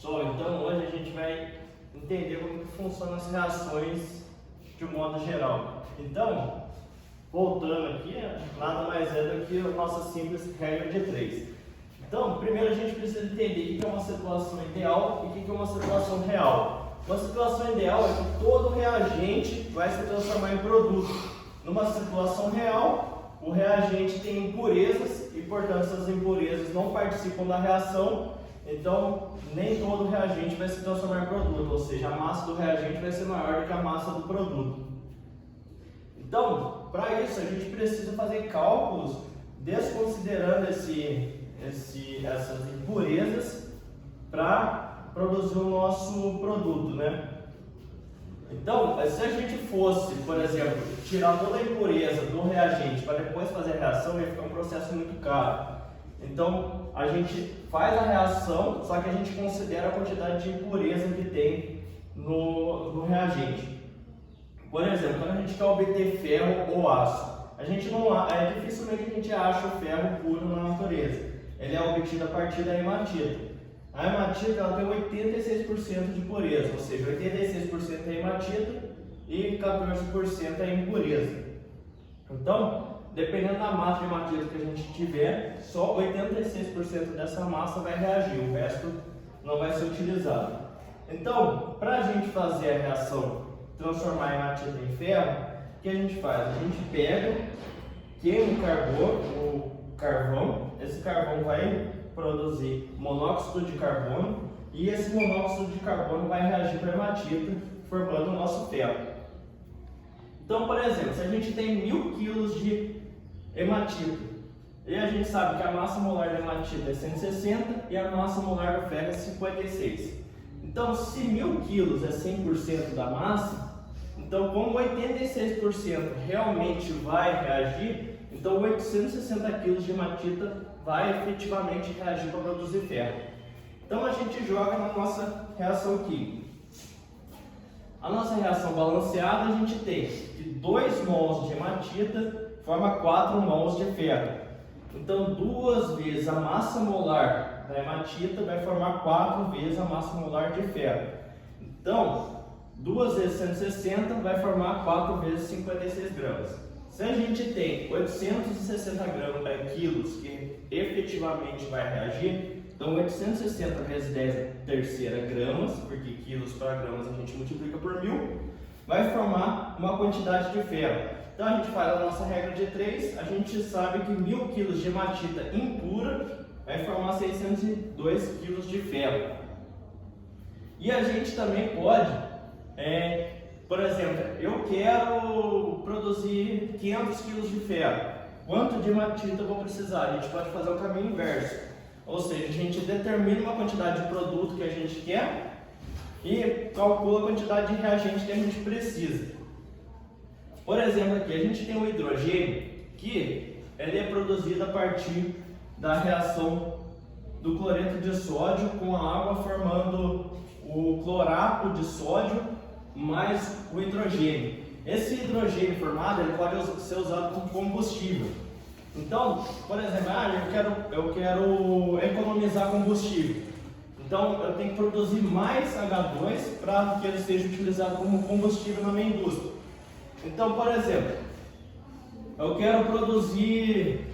Pessoal, então hoje a gente vai entender como que funcionam as reações de um modo geral. Então, voltando aqui, nada mais é do que a nossa simples regra de 3. Então, primeiro a gente precisa entender o que é uma situação ideal e o que é uma situação real. Uma situação ideal é que todo reagente vai se transformar em produto. Numa situação real, o reagente tem impurezas e, portanto, essas impurezas não participam da reação. Então, nem todo reagente vai se transformar em produto, ou seja, a massa do reagente vai ser maior do que a massa do produto. Então, para isso, a gente precisa fazer cálculos desconsiderando essas impurezas para produzir o nosso produto, né? Então, se a gente fosse, por exemplo, tirar toda a impureza do reagente para depois fazer a reação, ia ficar um processo muito caro. Então, a gente faz a reação, só que a gente considera a quantidade de impureza que tem no reagente. Por exemplo, quando a gente quer obter ferro ou aço, dificilmente a gente acha o ferro puro na natureza. Ele é obtido a partir da hematita. A hematita ela tem 86% de pureza, ou seja, 86% é hematita e 14% é impureza. Então, dependendo da massa de hematita que a gente tiver, só 86% dessa massa vai reagir, o resto não vai ser utilizado. Então, para a gente fazer a reação transformar a hematita em ferro, o que a gente faz? A gente pega, queima o carvão, esse carvão vai produzir monóxido de carbono e esse monóxido de carbono vai reagir com a hematita, formando o nosso ferro. Então, por exemplo, se a gente tem 1000 kg de hematita e a gente sabe que a massa molar da hematita é 160 e a massa molar do ferro é 56. Então, se 1000 kg é 100% da massa, então como 86% realmente vai reagir, então 860 kg de hematita vai efetivamente reagir para produzir ferro. Então a gente joga na nossa reação química. A nossa reação balanceada, a gente tem que 2 mols de hematita forma 4 mols de ferro. Então 2 vezes a massa molar da hematita vai formar 4 vezes a massa molar de ferro. Então 2 vezes 160 vai formar 4 vezes 56 gramas. Se a gente tem 860 quilos que efetivamente vai reagir, então 860 vezes 10 terceira gramas, porque quilos para gramas a gente multiplica por 1000, vai formar uma quantidade de ferro. Então a gente faz a nossa regra de 3, a gente sabe que 1000 kg de hematita impura vai formar 602 kg de ferro. E a gente também pode, por exemplo, eu quero produzir 500 kg de ferro. Quanto de hematita eu vou precisar? A gente pode fazer o caminho inverso. Ou seja, a gente determina uma quantidade de produto que a gente quer e calcula a quantidade de reagente que a gente precisa. Por exemplo, aqui a gente tem o hidrogênio, que ele é produzido a partir da reação do cloreto de sódio com a água, formando o clorato de sódio mais o hidrogênio. Esse hidrogênio formado ele pode ser usado como combustível. Então, por exemplo, eu quero economizar combustível. Então, eu tenho que produzir mais H2 para que ele seja utilizado como combustível na minha indústria. Então, por exemplo, eu quero produzir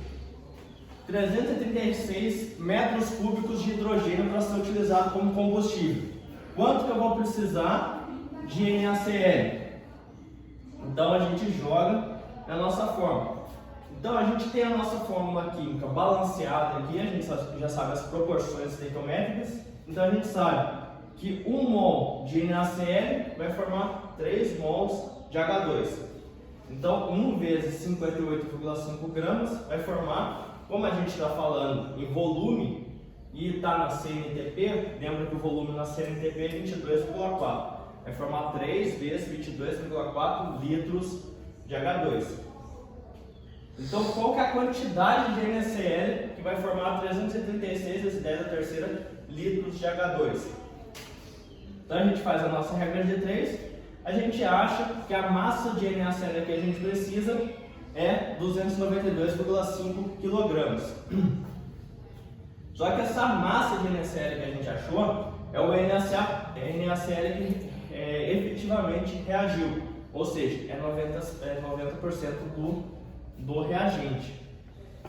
336 metros cúbicos de hidrogênio para ser utilizado como combustível. Quanto que eu vou precisar de NaCl? Então a gente joga na nossa fórmula. Então a gente tem a nossa fórmula química balanceada aqui, a gente já sabe as proporções estequiométricas. Então a gente sabe que 1 mol de NaCl vai formar 3 mols de H2. Então 1 vezes 58,5 gramas vai formar, como a gente está falando em volume e está na CNTP, lembra que o volume na CNTP é 22,4. Vai formar 3 vezes 22,4 litros de H2. Então, qual que é a quantidade de NaCl que vai formar 336 vezes 10 a terceira litros de H2? Então, a gente faz a nossa regra de 3. A gente acha que a massa de NaCl que a gente precisa é 292,5 kg. Só que essa massa de NaCl que a gente achou é o NaCl que efetivamente reagiu, ou seja, é 90% do reagente.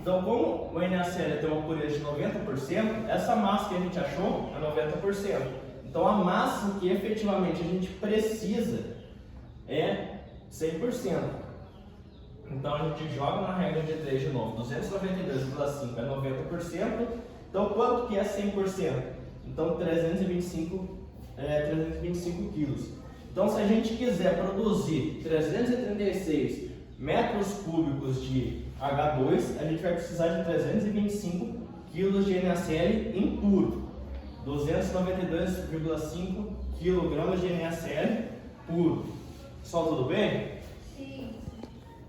Então, como o NaCl tem uma pureza de 90%, essa massa que a gente achou é 90%. Então, a massa que efetivamente a gente precisa é 100%. Então, a gente joga na regra de 3 de novo. 292,5 é 90%. Então, quanto que é 100%? Então, 325 quilos. Então, se a gente quiser produzir 336 metros cúbicos de H2, a gente vai precisar de 325 quilos de NaCl impuro. 292,5 kg de NaCl puro. Pessoal, tudo bem? Sim.